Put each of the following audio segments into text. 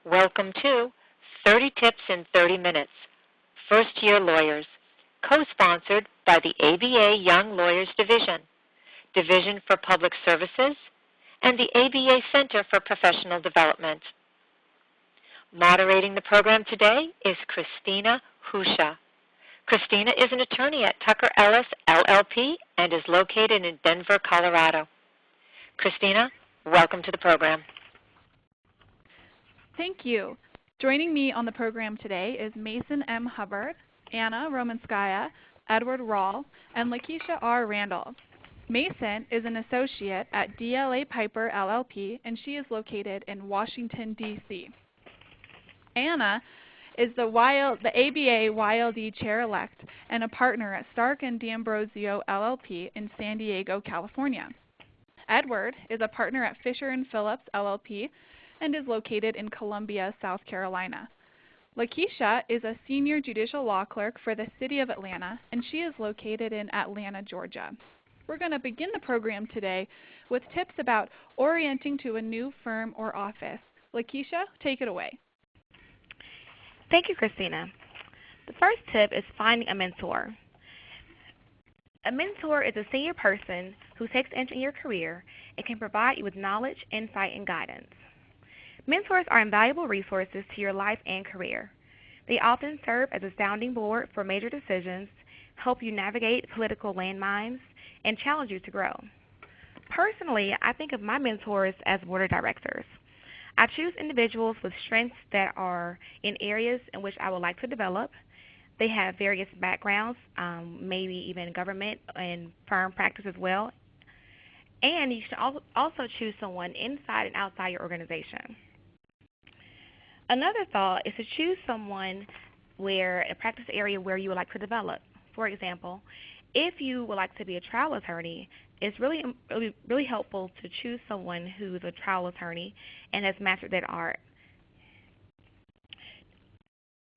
Welcome to 30 Tips in 30 Minutes, First Year Lawyers, co-sponsored by the ABA Young Lawyers Division, Division for Public Services, and the ABA Center for Professional Development. Moderating the program today is Christina Husha. Christina is an attorney at Tucker Ellis, LLP, and is located in Denver, Colorado. Christina, welcome to the program. Thank you. Joining me on the program today is Mason M. Hubbard, Anna Romanskaya, Edward Rawl, and Lakeisha R. Randall. Mason is an associate at DLA Piper LLP, and she is located in Washington, D.C. Anna is the ABA YLD Chair-elect and a partner at Stark and D'Ambrosio LLP in San Diego, California. Edward is a partner at Fisher & Phillips LLP and is located in Columbia, South Carolina. Lakeisha is a senior judicial law clerk for the City of Atlanta, and she is located in Atlanta, Georgia. We're going to begin the program today with tips about orienting to a new firm or office. Lakeisha, take it away. Thank you, Christina. The first tip is finding a mentor. A mentor is a senior person who takes interest in your career and can provide you with knowledge, insight, and guidance. Mentors are invaluable resources to your life and career. They often serve as a sounding board for major decisions, help you navigate political landmines, and challenge you to grow. Personally, I think of my mentors as board of directors. I choose individuals with strengths that are in areas in which I would like to develop. They have various backgrounds, maybe even government and firm practice as well. And you should also choose someone inside and outside your organization. Another thought is to choose someone a practice area where you would like to develop. For example, if you would like to be a trial attorney, it's really helpful to choose someone who is a trial attorney and has mastered that art.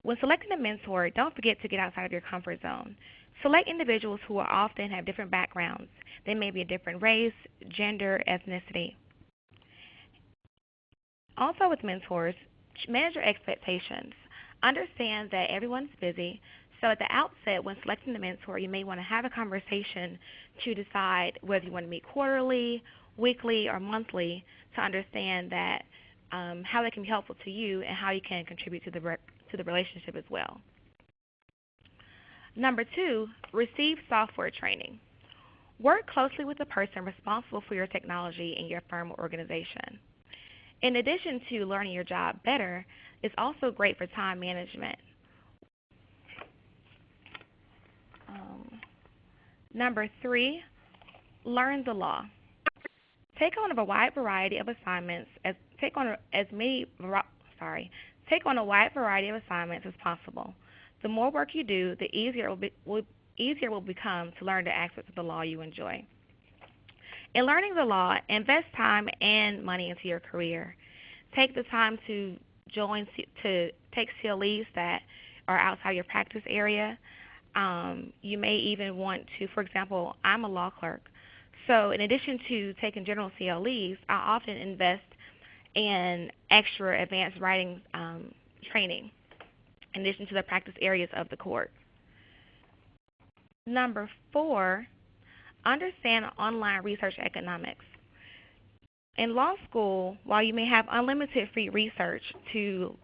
When selecting a mentor, don't forget to get outside of your comfort zone. Select individuals who often have different backgrounds. They may be a different race, gender, ethnicity. Also with mentors, manage your expectations. Understand that everyone's busy, so at the outset when selecting the mentor, you may want to have a conversation to decide whether you want to meet quarterly, weekly, or monthly to understand that how they can be helpful to you and how you can contribute to the relationship as well. Number 2, receive software training. Work closely with the person responsible for your technology in your firm or organization. In addition to learning your job better, it's also great for time management. Number 3, learn the law. Take on a wide variety of assignments as possible. The more work you do, the easier it will become to learn the aspects of the law you enjoy. In learning the law, invest time and money into your career. Take the time to take CLEs that are outside your practice area. You may even want to, for example, I'm a law clerk. So in addition to taking general CLEs, I often invest in extra advanced writing training in addition to the practice areas of the court. Number 4, understand online research economics. In law school, while you may have unlimited free research to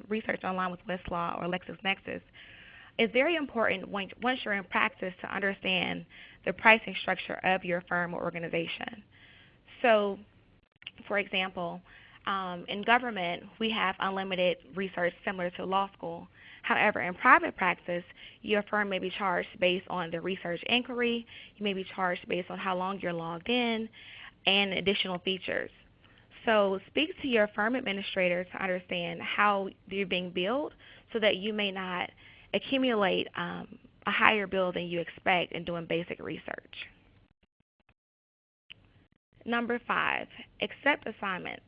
research online with Westlaw or LexisNexis, it's very important once you're in practice to understand the pricing structure of your firm or organization. So, for example, in government, we have unlimited research similar to law school. However, in private practice, your firm may be charged based on the research inquiry. You may be charged based on how long you're logged in and additional features. So speak to your firm administrator to understand how you're being billed so that you may not accumulate a higher bill than you expect in doing basic research. Number 5, accept assignments.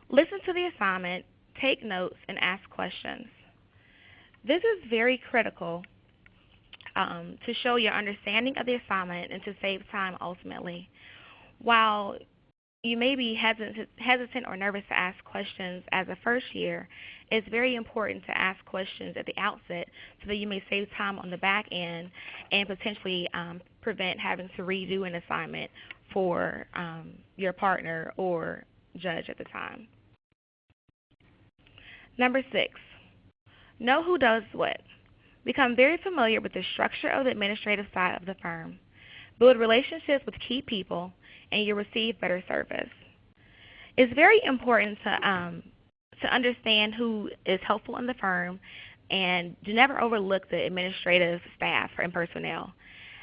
Listen to the assignment, take notes, and ask questions. This is very critical to show your understanding of the assignment and to save time ultimately. While you may be hesitant or nervous to ask questions as a first year, it's very important to ask questions at the outset so that you may save time on the back end and potentially prevent having to redo an assignment for your partner or judge at the time. Number 6, know who does what. Become very familiar with the structure of the administrative side of the firm. Build relationships with key people, and you'll receive better service. It's very important to understand who is helpful in the firm, and do never overlook the administrative staff and personnel.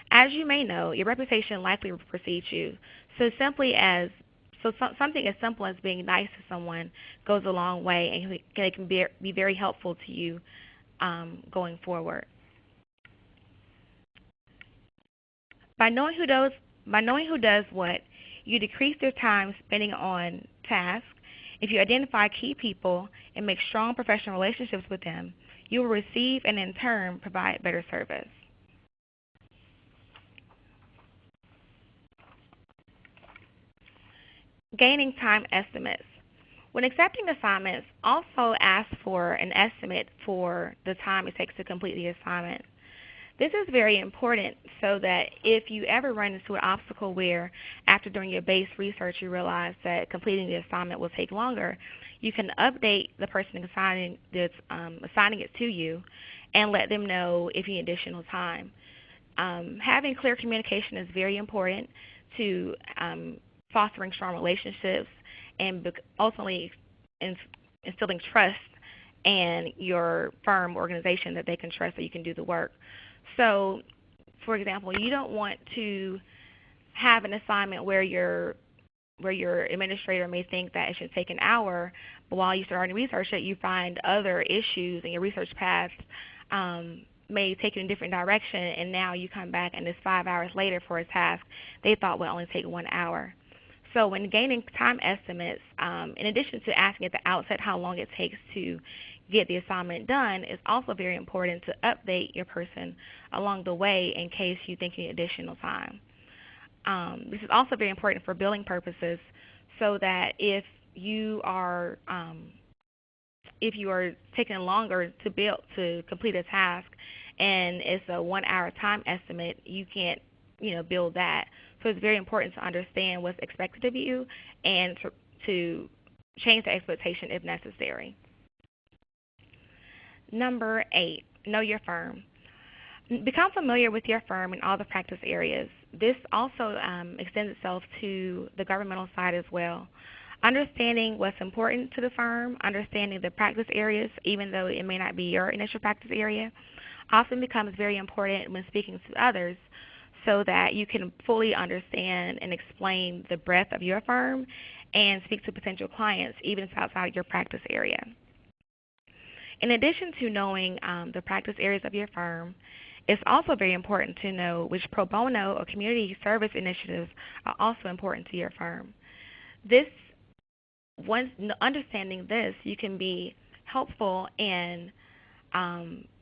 As you may know, your reputation likely precedes you. Something as simple as being nice to someone goes a long way, and it can be very helpful to you going forward. By knowing who does what, you decrease their time spending on tasks. If you identify key people and make strong professional relationships with them, you will receive and in turn provide better service. Gaining time estimates. When accepting assignments, also ask for an estimate for the time it takes to complete the assignment. This is very important so that if you ever run into an obstacle where after doing your base research you realize that completing the assignment will take longer, you can update the person assigning it to you and let them know if you need additional time. Having clear communication is very important to fostering strong relationships and ultimately instilling trust in your firm organization that they can trust that you can do the work. So, for example, you don't want to have an assignment where your administrator may think that it should take an hour, but while you start to research it, you find other issues in your research path may take you in a different direction, and now you come back and it's 5 hours later for a task they thought would only take 1 hour. So when gaining time estimates, in addition to asking at the outset how long it takes to get the assignment done, it's also very important to update your person along the way in case you think you need additional time. This is also very important for billing purposes, so that if you are taking longer to complete a task and it's a 1 hour time estimate, you can't bill that. So it's very important to understand what's expected of you and to change the expectation if necessary. Number 8, know your firm. Become familiar with your firm in all the practice areas. This also extends itself to the governmental side as well. Understanding what's important to the firm, understanding the practice areas, even though it may not be your initial practice area, often becomes very important when speaking to others, so that you can fully understand and explain the breadth of your firm and speak to potential clients even if it's outside your practice area. In addition to knowing the practice areas of your firm, it's also very important to know which pro bono or community service initiatives are also important to your firm. Once understanding this, you can be helpful in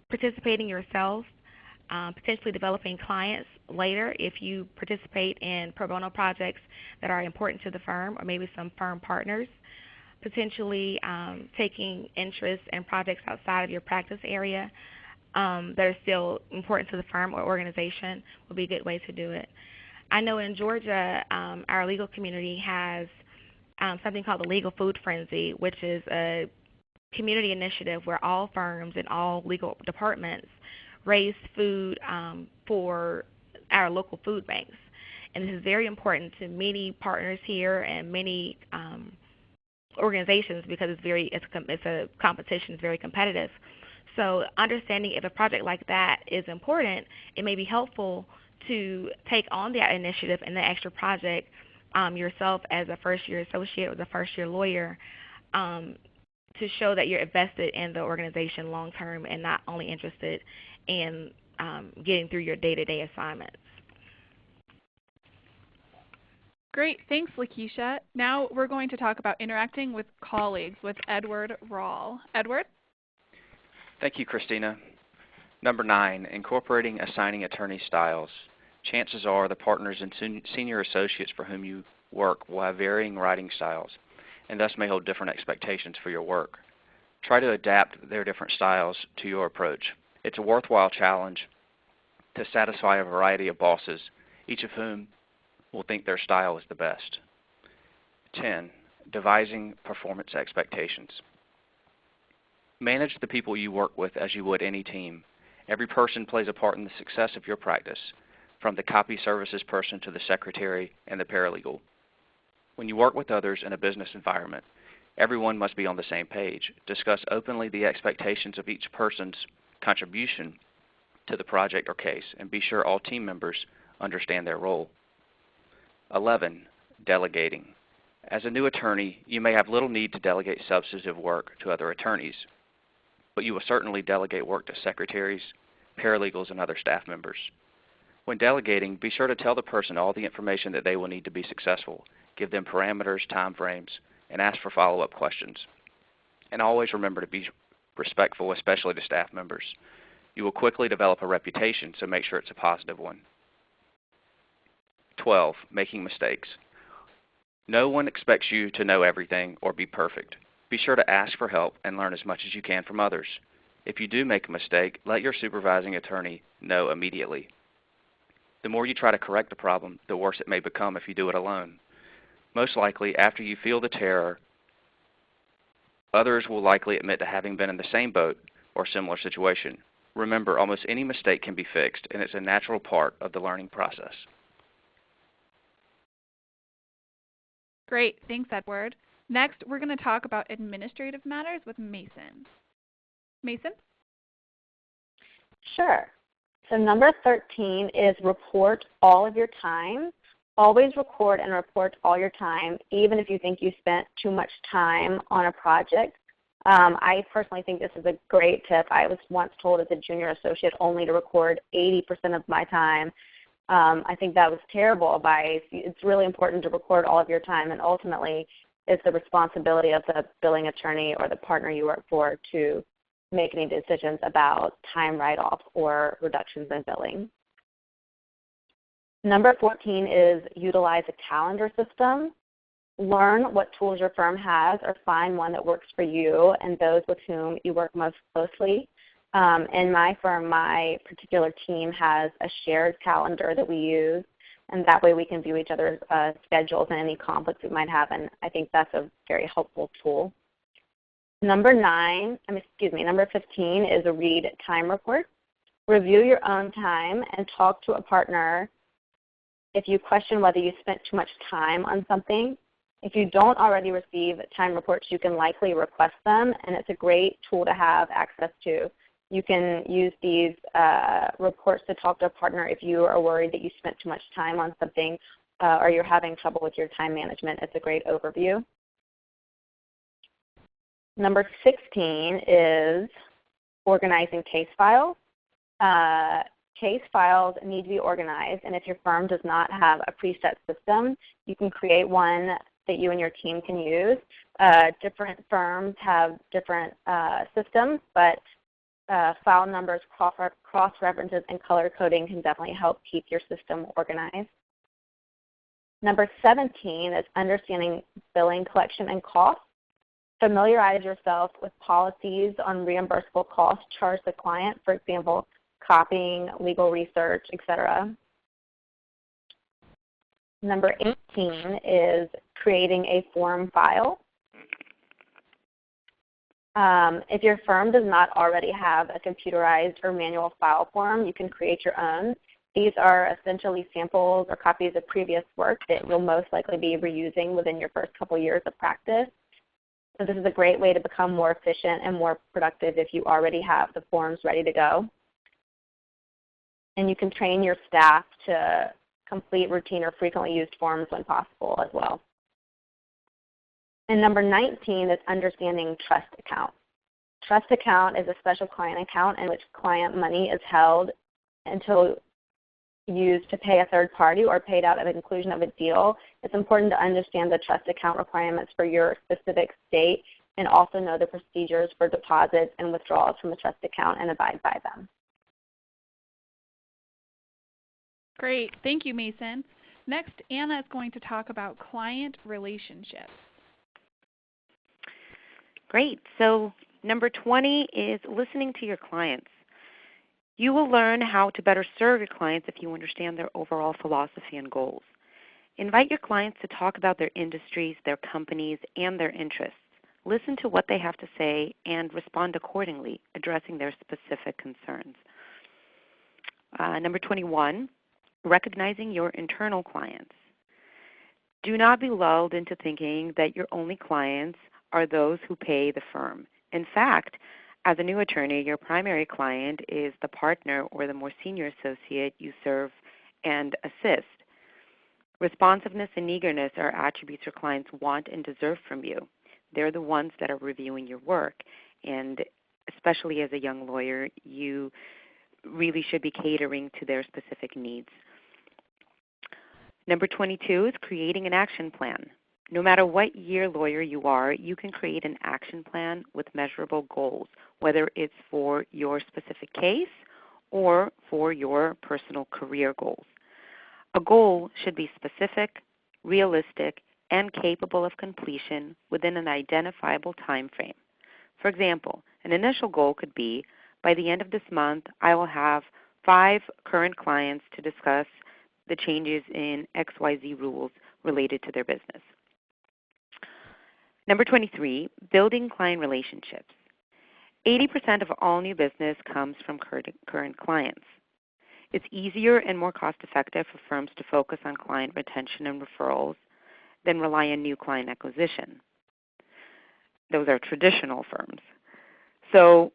participating yourself, potentially developing clients later if you participate in pro bono projects that are important to the firm, or maybe some firm partners. Potentially taking interest in projects outside of your practice area that are still important to the firm or organization would be a good way to do it. I know in Georgia, our legal community has something called the Legal Food Frenzy, which is a community initiative where all firms and all legal departments raise food for our local food banks. And this is very important to many partners here and many organizations because it's a competition, it's very competitive. So understanding if a project like that is important, it may be helpful to take on that initiative and the extra project yourself as a first-year associate or the first-year lawyer to show that you're invested in the organization long-term and not only interested in getting through your day-to-day assignments. Great, thanks Lakeisha. Now we're going to talk about interacting with colleagues with Edward Rawl. Edward? Thank you, Christina. Number 9, incorporating assigning attorney styles. Chances are the partners and senior associates for whom you work will have varying writing styles and thus may hold different expectations for your work. Try to adapt their different styles to your approach. It's a worthwhile challenge to satisfy a variety of bosses, each of whom will think their style is the best. 10. Devising performance expectations. Manage the people you work with as you would any team. Every person plays a part in the success of your practice, from the copy services person to the secretary and the paralegal. When you work with others in a business environment, everyone must be on the same page. Discuss openly the expectations of each person's contribution to the project or case, and be sure all team members understand their role. 11. Delegating. As a new attorney, you may have little need to delegate substantive work to other attorneys, but you will certainly delegate work to secretaries, paralegals, and other staff members. When delegating, be sure to tell the person all the information that they will need to be successful. Give them parameters, time frames, and ask for follow-up questions. And always remember to be respectful, especially to staff members. You will quickly develop a reputation, so make sure it's a positive one. 12. Making mistakes. No one expects you to know everything or be perfect. Be sure to ask for help and learn as much as you can from others. If you do make a mistake, let your supervising attorney know immediately. The more you try to correct the problem, the worse it may become if you do it alone. Most likely, after you feel the terror, others will likely admit to having been in the same boat or similar situation. Remember, almost any mistake can be fixed, and it's a natural part of the learning process. Great. Thanks, Edward. Next, we're going to talk about administrative matters with Mason. Mason? Sure. So number 13 is report all of your time. Always record and report all your time, even if you think you spent too much time on a project. I personally think this is a great tip. I was once told as a junior associate only to record 80% of my time. I think that was terrible advice. It's really important to record all of your time, and ultimately it's the responsibility of the billing attorney or the partner you work for to make any decisions about time write-off or reductions in billing. Number 14 is utilize a calendar system. Learn what tools your firm has or find one that works for you and those with whom you work most closely. In my firm, my particular team has a shared calendar that we use, and that way we can view each other's schedules and any conflicts we might have, and I think that's a very helpful tool. Number 15 is a read time report. Review your own time and talk to a partner if you question whether you spent too much time on something. If you don't already receive time reports, you can likely request them, and it's a great tool to have access to. You can use these reports to talk to a partner if you are worried that you spent too much time on something or you're having trouble with your time management. It's a great overview. Number 16 is organizing case files. Case files need to be organized, and if your firm does not have a preset system, you can create one that you and your team can use. Different firms have different systems, but file numbers, cross-references, and color coding can definitely help keep your system organized. Number 17 is understanding billing, collection, and cost. Familiarize yourself with policies on reimbursable costs charged to the client, for example, copying, legal research, etc. Number 18 is creating a form file. If your firm does not already have a computerized or manual file form, you can create your own. These are essentially samples or copies of previous work that you'll most likely be reusing within your first couple years of practice. So this is a great way to become more efficient and more productive if you already have the forms ready to go. And you can train your staff to complete routine or frequently used forms when possible as well. And number 19 is understanding trust account. Trust account is a special client account in which client money is held until used to pay a third party or paid out at the conclusion of a deal. It's important to understand the trust account requirements for your specific state and also know the procedures for deposits and withdrawals from a trust account and abide by them. Great. Thank you, Mason. Next, Anna is going to talk about client relationships. Great. So number 20 is listening to your clients. You will learn how to better serve your clients if you understand their overall philosophy and goals. Invite your clients to talk about their industries, their companies, and their interests. Listen to what they have to say and respond accordingly, addressing their specific concerns. Number 21, recognizing your internal clients. Do not be lulled into thinking that your only clients are those who pay the firm. In fact, as a new attorney, your primary client is the partner or the more senior associate you serve and assist. Responsiveness and eagerness are attributes your clients want and deserve from you. They're the ones that are reviewing your work, and especially as a young lawyer, you really should be catering to their specific needs. Number 22 is creating an action plan. No matter what year lawyer you are, you can create an action plan with measurable goals, whether it's for your specific case or for your personal career goals. A goal should be specific, realistic, and capable of completion within an identifiable time frame. For example, an initial goal could be, by the end of this month, I will have 5 current clients to discuss the changes in XYZ rules related to their business. Number 23, building client relationships. 80% of all new business comes from current clients. It's easier and more cost-effective for firms to focus on client retention and referrals than rely on new client acquisition. Those are traditional firms. So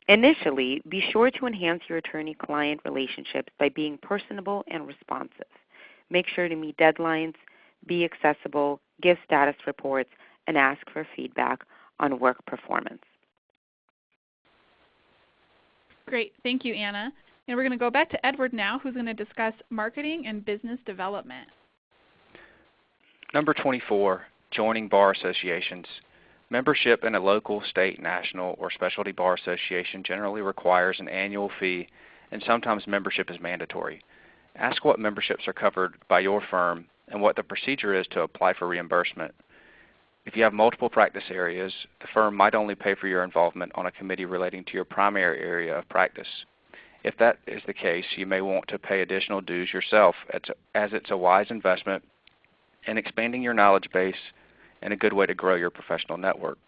initially, be sure to enhance your attorney-client relationships by being personable and responsive. Make sure to meet deadlines, be accessible, give status reports, and ask for feedback on work performance. Great. Thank you, Anna. And we're going to go back to Edward now, who's going to discuss marketing and business development. Number 24, joining bar associations. Membership in a local, state, national, or specialty bar association generally requires an annual fee, and sometimes membership is mandatory. Ask what memberships are covered by your firm and what the procedure is to apply for reimbursement. If you have multiple practice areas, the firm might only pay for your involvement on a committee relating to your primary area of practice. If that is the case, you may want to pay additional dues yourself, as it's a wise investment in expanding your knowledge base and a good way to grow your professional network.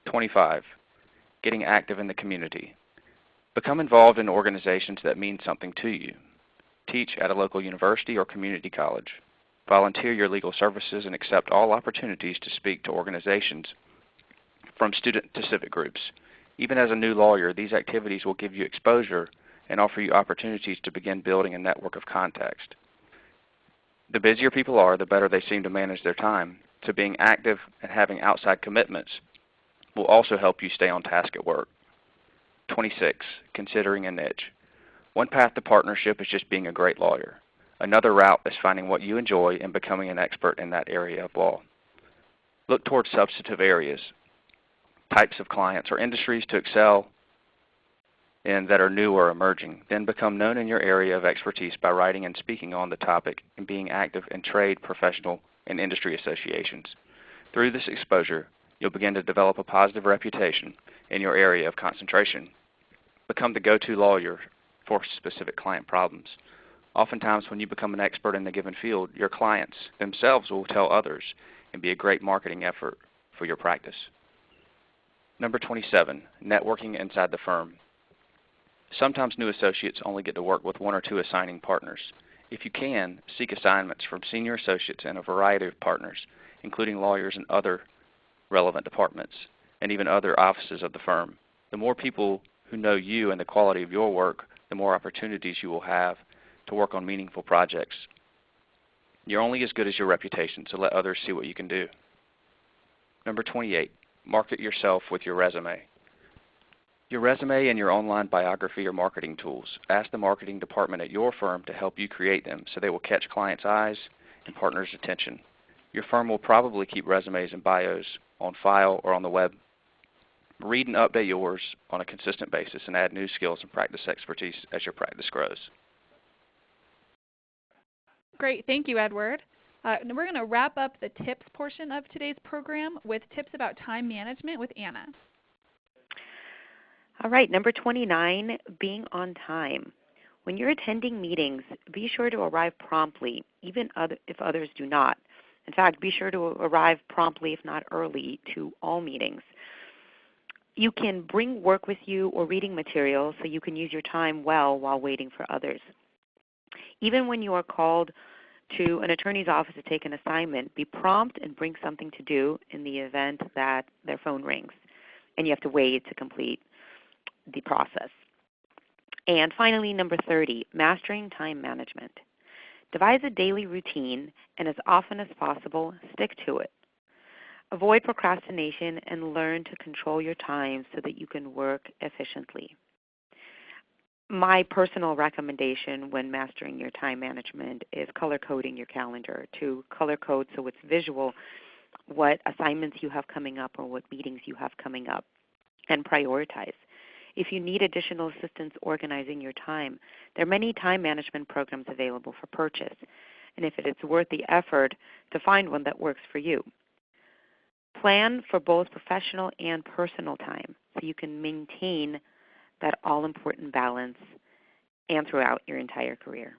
25, getting active in the community. Become involved in organizations that mean something to you. Teach at a local university or community college. Volunteer your legal services and accept all opportunities to speak to organizations, from student to civic groups. Even as a new lawyer, these activities will give you exposure and offer you opportunities to begin building a network of contacts. The busier people are, the better they seem to manage their time, so being active and having outside commitments will also help you stay on task at work. 26, considering a niche. One path to partnership is just being a great lawyer. Another route is finding what you enjoy and becoming an expert in that area of law. Look towards substantive areas, types of clients, or industries to excel in that are new or emerging. Then become known in your area of expertise by writing and speaking on the topic and being active in trade, professional, and industry associations. Through this exposure, you'll begin to develop a positive reputation in your area of concentration. Become the go-to lawyer for specific client problems. Oftentimes, when you become an expert in a given field, your clients themselves will tell others and be a great marketing effort for your practice. Number 27, networking inside the firm. Sometimes new associates only get to work with 1 or 2 assigning partners. If you can, seek assignments from senior associates and a variety of partners, including lawyers and other relevant departments, and even other offices of the firm. The more people who know you and the quality of your work, the more opportunities you will have to work on meaningful projects. You're only as good as your reputation, so let others see what you can do. Number 28, market yourself with your resume. Your resume and your online biography are marketing tools. Ask the marketing department at your firm to help you create them so they will catch clients' eyes and partners' attention. Your firm will probably keep resumes and bios on file or on the web. Read and update yours on a consistent basis and add new skills and practice expertise as your practice grows. Great. Thank you, Edward. We're going to wrap up the tips portion of today's program with tips about time management with Anna. All right, number 29, being on time. When you're attending meetings, be sure to arrive promptly, even if others do not. In fact, be sure to arrive promptly, if not early, to all meetings. You can bring work with you or reading material so you can use your time well while waiting for others. Even when you are called to an attorney's office to take an assignment, be prompt and bring something to do in the event that their phone rings and you have to wait to complete the process. And finally, number 30, mastering time management. Devise a daily routine, and as often as possible, stick to it. Avoid procrastination and learn to control your time so that you can work efficiently. My personal recommendation when mastering your time management is color coding your calendar, to color code so it's visual what assignments you have coming up or what meetings you have coming up, and prioritize. If you need additional assistance organizing your time, there are many time management programs available for purchase, and if it's worth the effort, to find one that works for you. Plan for both professional and personal time so you can maintain that all-important balance and throughout your entire career.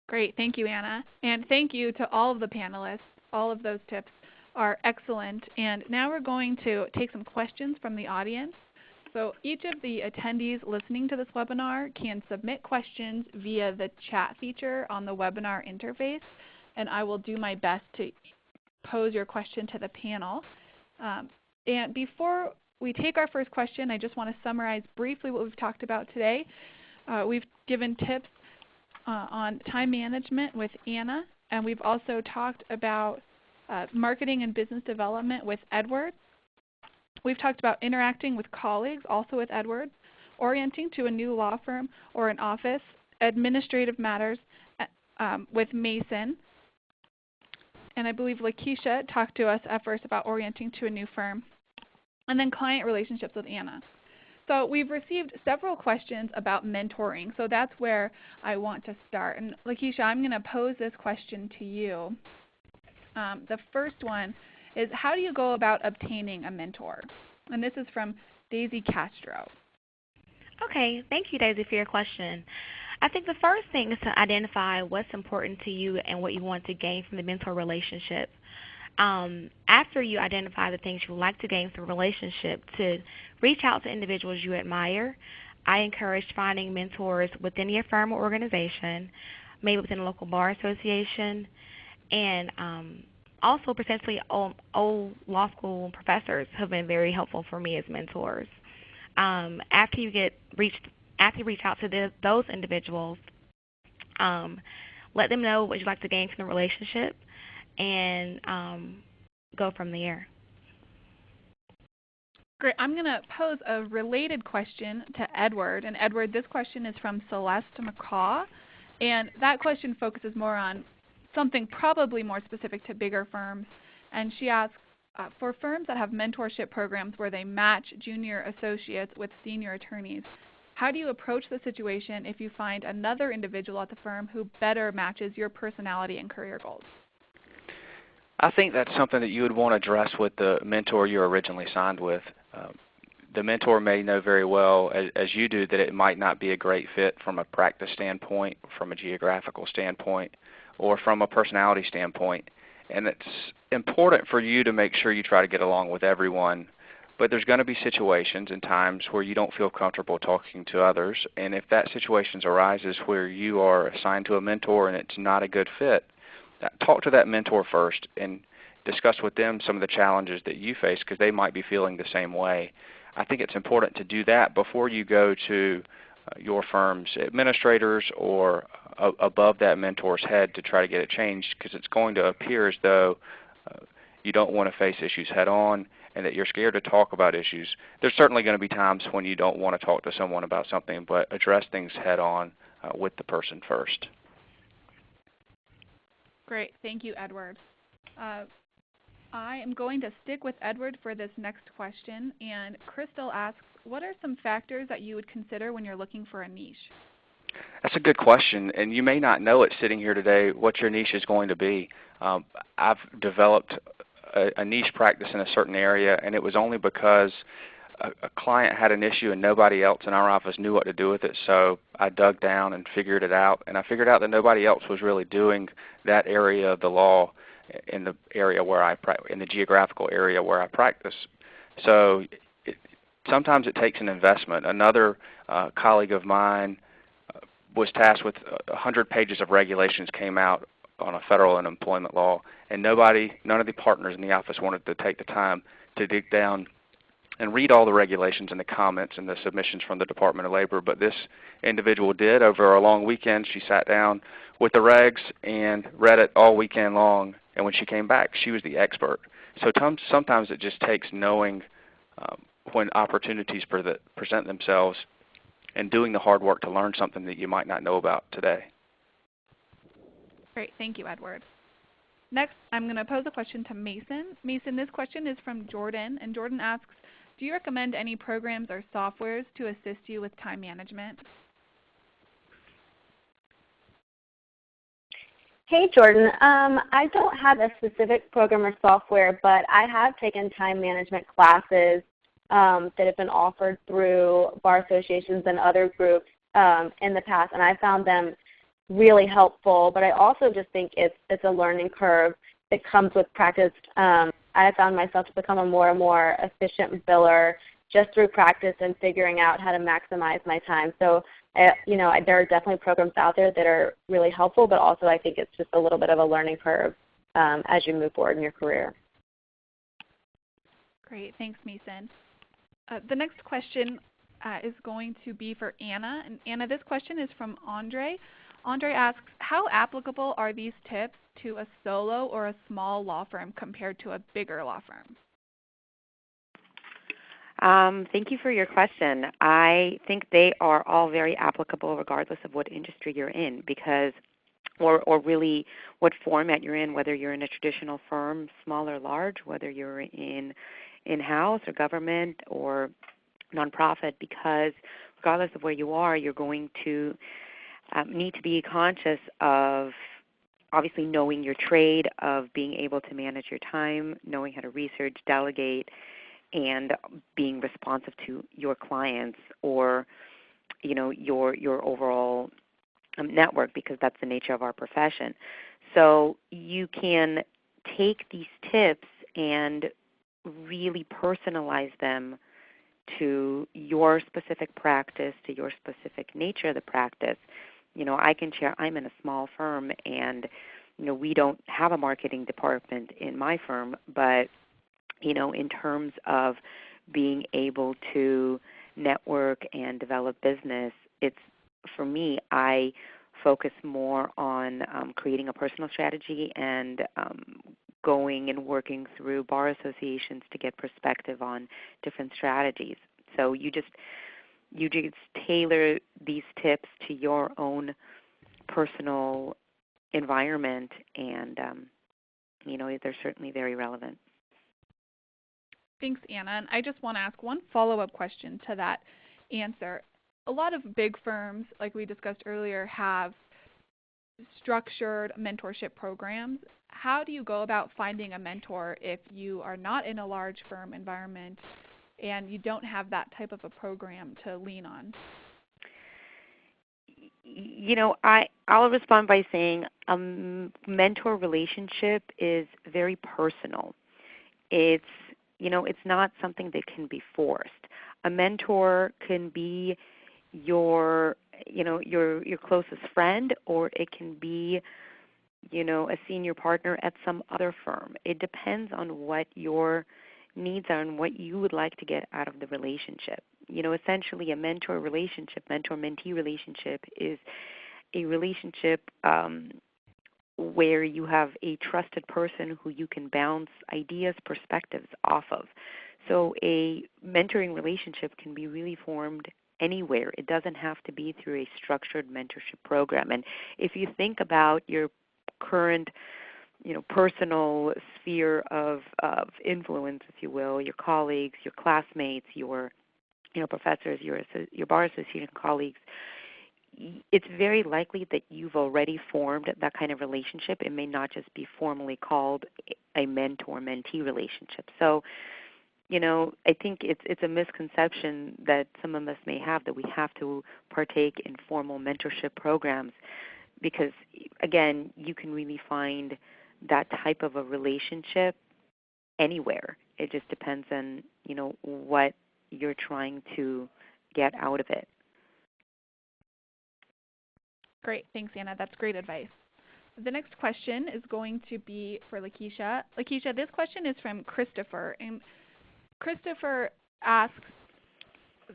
Great. Thank you, Anna. And thank you to all of the panelists. All of those tips are excellent. And now we're going to take some questions from the audience. So each of the attendees listening to this webinar can submit questions via the chat feature on the webinar interface, and I will do my best to pose your question to the panel. And before we take our first question, I just want to summarize briefly what we've talked about today. We've given tips on time management with Anna, and we've also talked about marketing and business development with Edward. We've talked about interacting with colleagues, also with Edward, orienting to a new law firm or an office, administrative matters with Mason, and I believe Lakeisha talked to us at first about orienting to a new firm, and then client relationships with Anna. So we've received several questions about mentoring, so that's where I want to start. And Lakeisha, I'm going to pose this question to you. The first one is, how do you go about obtaining a mentor? And this is from Daisy Castro. Okay, thank you, Daisy, for your question. I think the first thing is to identify what's important to you and what you want to gain from the mentor relationship. After you identify the things you would like to gain from the relationship, to reach out to individuals you admire. I encourage finding mentors within your firm or organization, maybe within a local bar association, and also potentially old law school professors have been very helpful for me as mentors. After you reach out to those individuals, let them know what you'd like to gain from the relationship, and go from there. Great. I'm going to pose a related question to Edward. And Edward, this question is from Celeste McCaw. And that question focuses more on something probably more specific to bigger firms. And she asks, for firms that have mentorship programs where they match junior associates with senior attorneys, how do you approach the situation if you find another individual at the firm who better matches your personality and career goals? I think that's something that you would want to address with the mentor you originally signed with. The mentor may know very well, as you do, that it might not be a great fit from a practice standpoint, from a geographical standpoint, or from a personality standpoint. And it's important for you to make sure you try to get along with everyone. But there's going to be situations and times where you don't feel comfortable talking to others. And if that situation arises where you are assigned to a mentor and it's not a good fit, talk to that mentor first and discuss with them some of the challenges that you face, because they might be feeling the same way. I think it's important to do that before you go to your firm's administrators or above that mentor's head to try to get it changed, because it's going to appear as though you don't want to face issues head on and that you're scared to talk about issues. There's certainly going to be times when you don't want to talk to someone about something, but address things head on with the person first. Great. Thank you, Edward. I am going to stick with Edward for this next question. And Crystal asks, what are some factors that you would consider when you're looking for a niche? That's a good question, and you may not know it sitting here today what your niche is going to be. I've developed a niche practice in a certain area, and it was only because a client had an issue and nobody else in our office knew what to do with it, so I dug down and figured it out. And I figured out that nobody else was really doing that area of the law in the area where in the geographical area where I practice. So sometimes it takes an investment. Another colleague of mine was tasked with 100 pages of regulations came out on a federal unemployment law, and none of the partners in the office wanted to take the time to dig down and read all the regulations and the comments and the submissions from the Department of Labor. But this individual did. Over a long weekend, she sat down with the regs and read it all weekend long, and when she came back, she was the expert. So sometimes it just takes knowing when opportunities present themselves and doing the hard work to learn something that you might not know about today. Great. Thank you, Edward. Next, I'm going to pose a question to Mason. Mason, this question is from Jordan, and Jordan asks, do you recommend any programs or softwares to assist you with time management? Hey, Jordan. I don't have a specific program or software, but I have taken time management classes that have been offered through bar associations and other groups in the past, and I found them really helpful. But I also just think it's a learning curve that comes with practice. I found myself to become a more and more efficient biller just through practice and figuring out how to maximize my time. So, there are definitely programs out there that are really helpful, but also I think it's just a little bit of a learning curve as you move forward in your career. Great. Thanks, Mason. The next question is going to be for Anna. And Anna, this question is from Andre. Andre asks, how applicable are these tips to a solo or a small law firm compared to a bigger law firm? Thank you for your question. I think they are all very applicable regardless of what industry you're in, because or really what format you're in, whether you're in a traditional firm, small or large, whether you're in-house or government or nonprofit, because regardless of where you are, you're going to need to be conscious of obviously knowing your trade, of being able to manage your time, knowing how to research, delegate, and being responsive to your clients or your overall network, because that's the nature of our profession. So you can take these tips and really personalize them to your specific practice, to your specific nature of the practice. I can share I'm in a small firm, and we don't have a marketing department in my firm, but in terms of being able to network and develop business, for me, I focus more on creating a personal strategy and going and working through bar associations to get perspective on different strategies. So you just tailor these tips to your own personal environment, and they're certainly very relevant. Thanks, Anna. And I just want to ask one follow-up question to that answer. A lot of big firms, like we discussed earlier, have structured mentorship programs. How do you go about finding a mentor if you are not in a large firm environment and you don't have that type of a program to lean on? I'll respond by saying a mentor relationship is very personal. It's not something that can be forced. A mentor can be your closest friend, or it can be a senior partner at some other firm. It depends on what your needs are and what you would like to get out of the relationship. Essentially a mentor-mentee relationship is a relationship where you have a trusted person who you can bounce ideas, perspectives off of. So a mentoring relationship can be really formed anywhere. It doesn't have to be through a structured mentorship program. And if you think about your current personal sphere of influence, if you will, your colleagues, your classmates, your professors, your bar association colleagues, it's very likely that you've already formed that kind of relationship. It may not just be formally called a mentor-mentee relationship. So, I think it's a misconception that some of us may have that we have to partake in formal mentorship programs because, again, you can really find that type of a relationship anywhere. It just depends on, what you're trying to get out of it. Great. Thanks, Anna. That's great advice. The next question is going to be for Lakeisha. Lakeisha, this question is from Christopher. And Christopher asks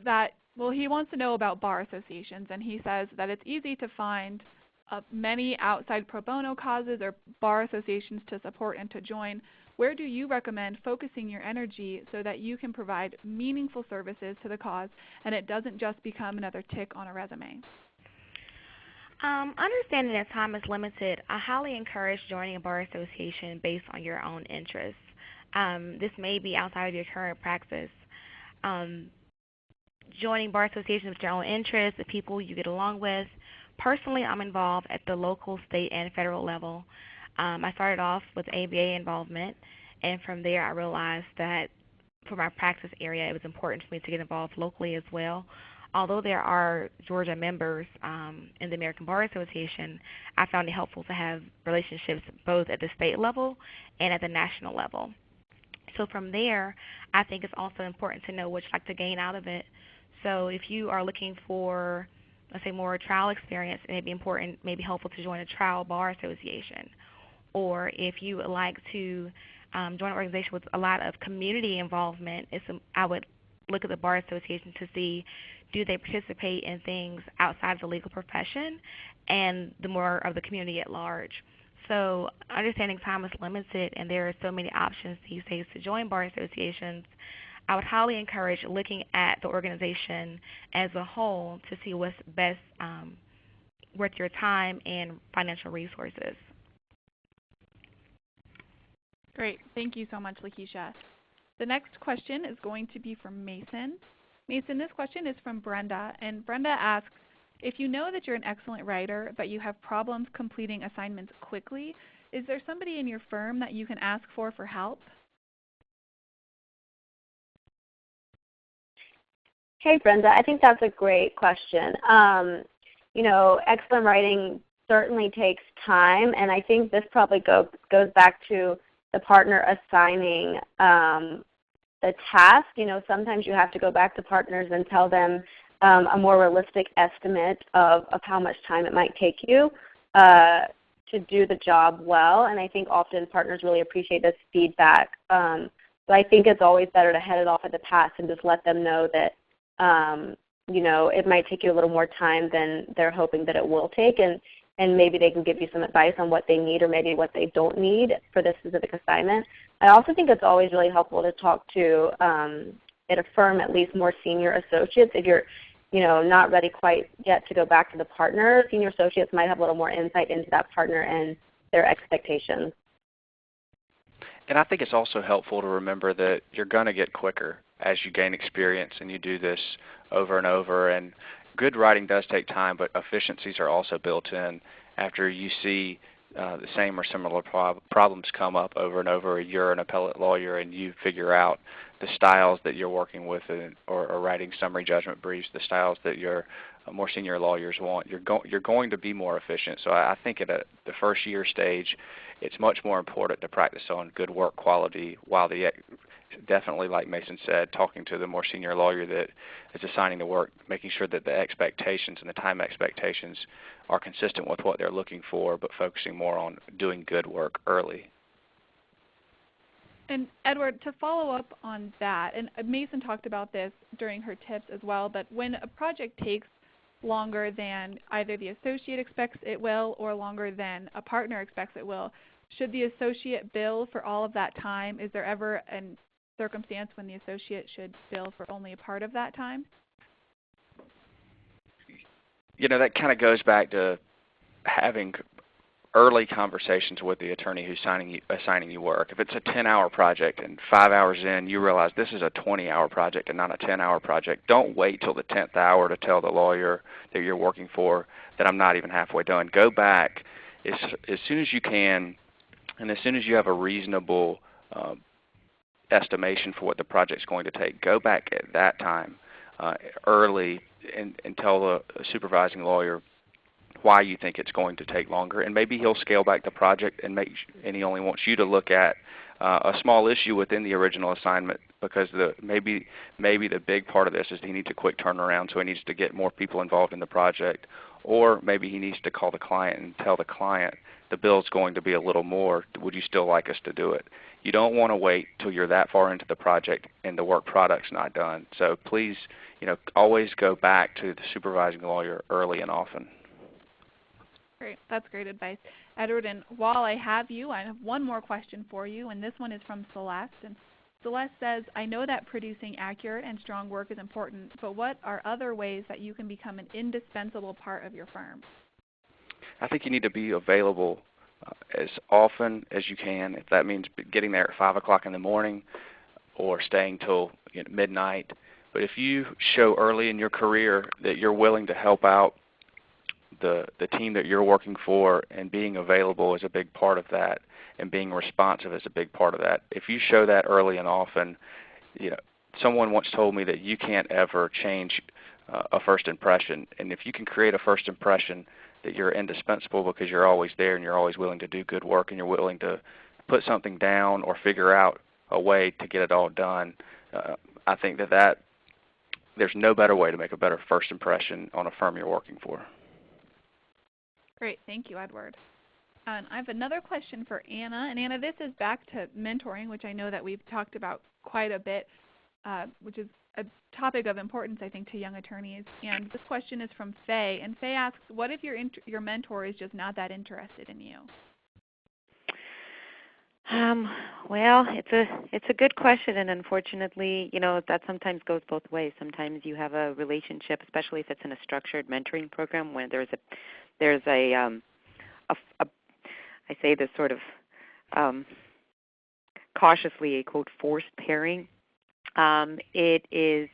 that, he wants to know about bar associations. And he says that it's easy to find many outside pro bono causes or bar associations to support and to join. Where do you recommend focusing your energy so that you can provide meaningful services to the cause and it doesn't just become another tick on a resume? Understanding that time is limited, I highly encourage joining a bar association based on your own interests. This may be outside of your current practice. Joining bar associations with your own interests, the people you get along with. Personally, I'm involved at the local, state, and federal level. I started off with ABA involvement, and from there I realized that for my practice area it was important for me to get involved locally as well. Although there are Georgia members in the American Bar Association, I found it helpful to have relationships both at the state level and at the national level. So from there, I think it's also important to know what you'd like to gain out of it. So if you are looking for, let's say, more trial experience, it may be important, maybe helpful to join a trial bar association. Or if you would like to join an organization with a lot of community involvement, I would look at the bar association to see, do they participate in things outside of the legal profession and the more of the community at large. So understanding time is limited and there are so many options these days to join bar associations, I would highly encourage looking at the organization as a whole to see what's best worth your time and financial resources. Great. Thank you so much, Lakeisha. The next question is going to be from Mason. Mason, this question is from Brenda, and Brenda asks, if you know that you're an excellent writer but you have problems completing assignments quickly, is there somebody in your firm that you can ask for help? Hey, Brenda, I think that's a great question. Excellent writing certainly takes time, and I think this probably goes back to the partner assigning the task. Sometimes you have to go back to partners and tell them a more realistic estimate of how much time it might take you to do the job well, and I think often partners really appreciate this feedback. So I think it's always better to head it off at the pass and just let them know that it might take you a little more time than they're hoping that it will take, and maybe they can give you some advice on what they need or maybe what they don't need for this specific assignment. I also think it's always really helpful to talk to, at a firm, at least more senior associates. If you're not ready quite yet to go back to the partner, senior associates might have a little more insight into that partner and their expectations. And I think it's also helpful to remember that you're going to get quicker as you gain experience and you do this over and over. And good writing does take time, but efficiencies are also built in after you see the same or similar problems come up over and over. You're an appellate lawyer and you figure out the styles that you're working with or writing summary judgment briefs, the styles that your more senior lawyers want. You're going to be more efficient. So I think at the first year stage, it's much more important to practice on good work quality while definitely, like Mason said, talking to the more senior lawyer that is assigning the work, making sure that the expectations and the time expectations are consistent with what they're looking for, but focusing more on doing good work early. And Edward, to follow up on that, and Mason talked about this during her tips as well, but when a project takes longer than either the associate expects it will or longer than a partner expects it will, should the associate bill for all of that time? Is there ever a circumstance when the associate should bill for only a part of that time? That kind of goes back to having early conversations with the attorney who's assigning you work. If it's a 10-hour project and 5 hours in you realize this is a 20-hour project and not a 10-hour project, don't wait till the 10th hour to tell the lawyer that you're working for that I'm not even halfway done. Go back as soon as you can, and as soon as you have a reasonable estimation for what the project's going to take, go back at that time early and tell the supervising lawyer why you think it's going to take longer, and maybe he'll scale back the project and he only wants you to look at a small issue within the original assignment, because maybe the big part of this is he needs a quick turnaround, so he needs to get more people involved in the project, or maybe he needs to call the client and tell the client the bill's going to be a little more. Would you still like us to do it? You don't want to wait till you're that far into the project and the work product's not done. So please, always go back to the supervising lawyer early and often. Great. That's great advice. Edward, and while I have you, I have one more question for you, and this one is from Celeste. And Celeste says, I know that producing accurate and strong work is important, but what are other ways that you can become an indispensable part of your firm? I think you need to be available as often as you can. If that means getting there at 5 o'clock in the morning or staying till midnight. But if you show early in your career that you're willing to help out the team that you're working for, and being available is a big part of that, and being responsive is a big part of that. If you show that early and often, someone once told me that you can't ever change a first impression, and if you can create a first impression that you're indispensable because you're always there and you're always willing to do good work and you're willing to put something down or figure out a way to get it all done, I think that there's no better way to make a better first impression on a firm you're working for. Great. Thank you, Edward. I have another question for Anna. And Anna, this is back to mentoring, which I know that we've talked about quite a bit, which is a topic of importance, I think, to young attorneys. And this question is from Faye. And Faye asks, what if your mentor is just not that interested in you? Well, it's a good question, and unfortunately, that sometimes goes both ways. Sometimes you have a relationship, especially if it's in a structured mentoring program, where there's a I say this sort of cautiously, a quote, forced pairing. It is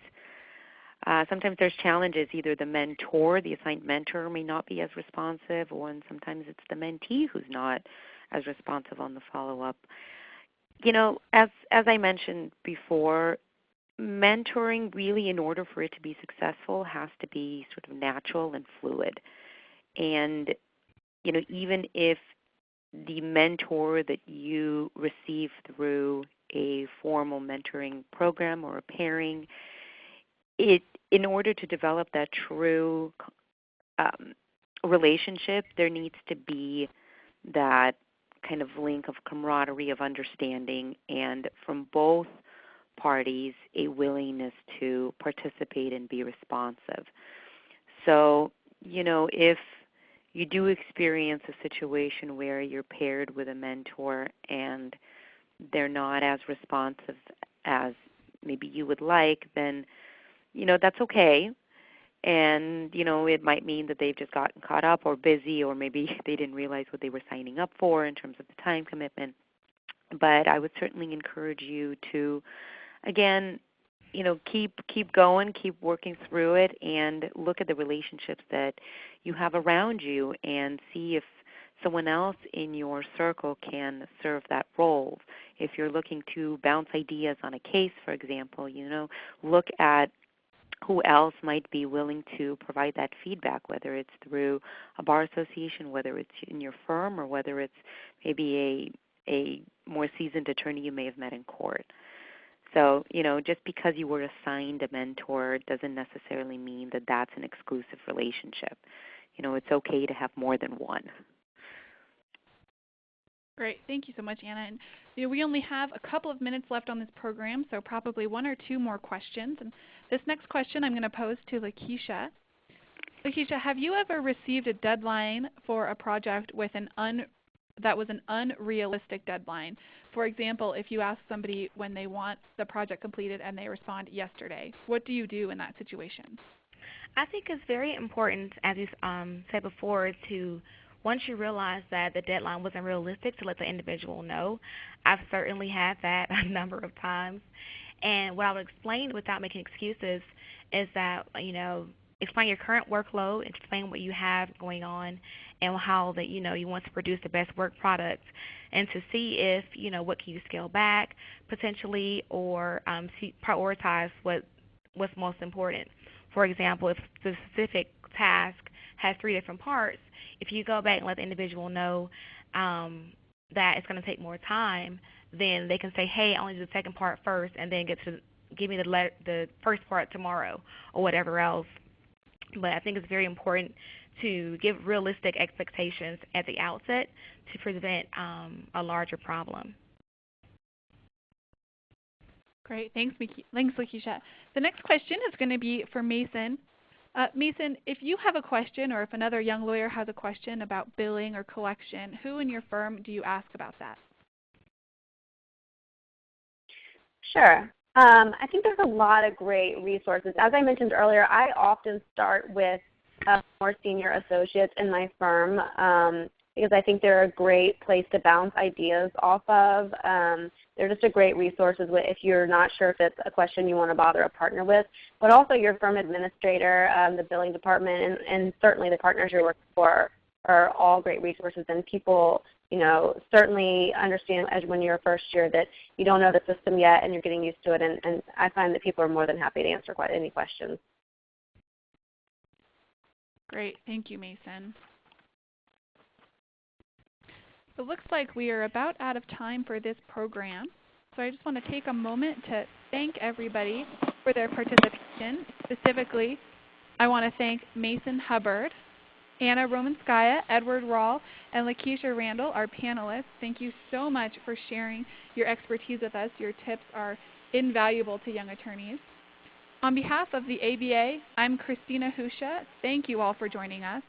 sometimes there's challenges. Either the mentor, the assigned mentor, may not be as responsive, and sometimes it's the mentee who's not as responsive on the follow-up. As I mentioned before, mentoring really, in order for it to be successful, has to be sort of natural and fluid. And, even if the mentor that you receive through a formal mentoring program or a pairing, in order to develop that true relationship, there needs to be that kind of link of camaraderie, of understanding, and from both parties, a willingness to participate and be responsive. So, if you do experience a situation where you're paired with a mentor and they're not as responsive as maybe you would like, then, that's okay. And, it might mean that they've just gotten caught up or busy, or maybe they didn't realize what they were signing up for in terms of the time commitment. But I would certainly encourage you to, again, keep going, keep working through it, and look at the relationships that you have around you and see if someone else in your circle can serve that role. If you're looking to bounce ideas on a case, for example, look at who else might be willing to provide that feedback, whether it's through a bar association, whether it's in your firm, or whether it's maybe a more seasoned attorney you may have met in court. So, just because you were assigned a mentor doesn't necessarily mean that that's an exclusive relationship. It's okay to have more than one. Great. Thank you so much, Anna. And we only have a couple of minutes left on this program, so probably one or two more questions. And this next question I'm going to pose to Lakeisha. Lakeisha, have you ever received a deadline for a project with that was an unrealistic deadline? For example, if you ask somebody when they want the project completed and they respond yesterday, what do you do in that situation? I think it's very important, as you said before, to once you realize that the deadline wasn't realistic, to let the individual know. I've certainly had that a number of times. And what I would explain without making excuses is that, explain your current workload, explain what you have going on, and how that you want to produce the best work product, and to see if what can you scale back potentially, or prioritize what's most important. For example, if the specific task has 3 different parts, if you go back and let the individual know that it's going to take more time, then they can say, hey, I only do the second part first, and then give me the first part tomorrow, or whatever else. But I think it's very important to give realistic expectations at the outset to prevent a larger problem. Great. Thanks, Lakeisha. The next question is going to be for Mason. Mason, if you have a question, or if another young lawyer has a question about billing or collection, who in your firm do you ask about that? Sure. I think there's a lot of great resources. As I mentioned earlier, I often start with more senior associates in my firm because I think they're a great place to bounce ideas off of. They're just a great resources if you're not sure if it's a question you want to bother a partner with, but also your firm administrator, the billing department, and certainly the partners you're working for are all great resources, and people certainly understand as when you're a first year that you don't know the system yet and you're getting used to it, and I find that people are more than happy to answer any questions. Great. Thank you, Mason. It looks like we are about out of time for this program, so I just want to take a moment to thank everybody for their participation. Specifically, I want to thank Mason Hubbard, Anna Romanskaya, Edward Rawl, and Lakeisha Randall, our panelists. Thank you so much for sharing your expertise with us. Your tips are invaluable to young attorneys. On behalf of the ABA, I'm Christina Husha. Thank you all for joining us.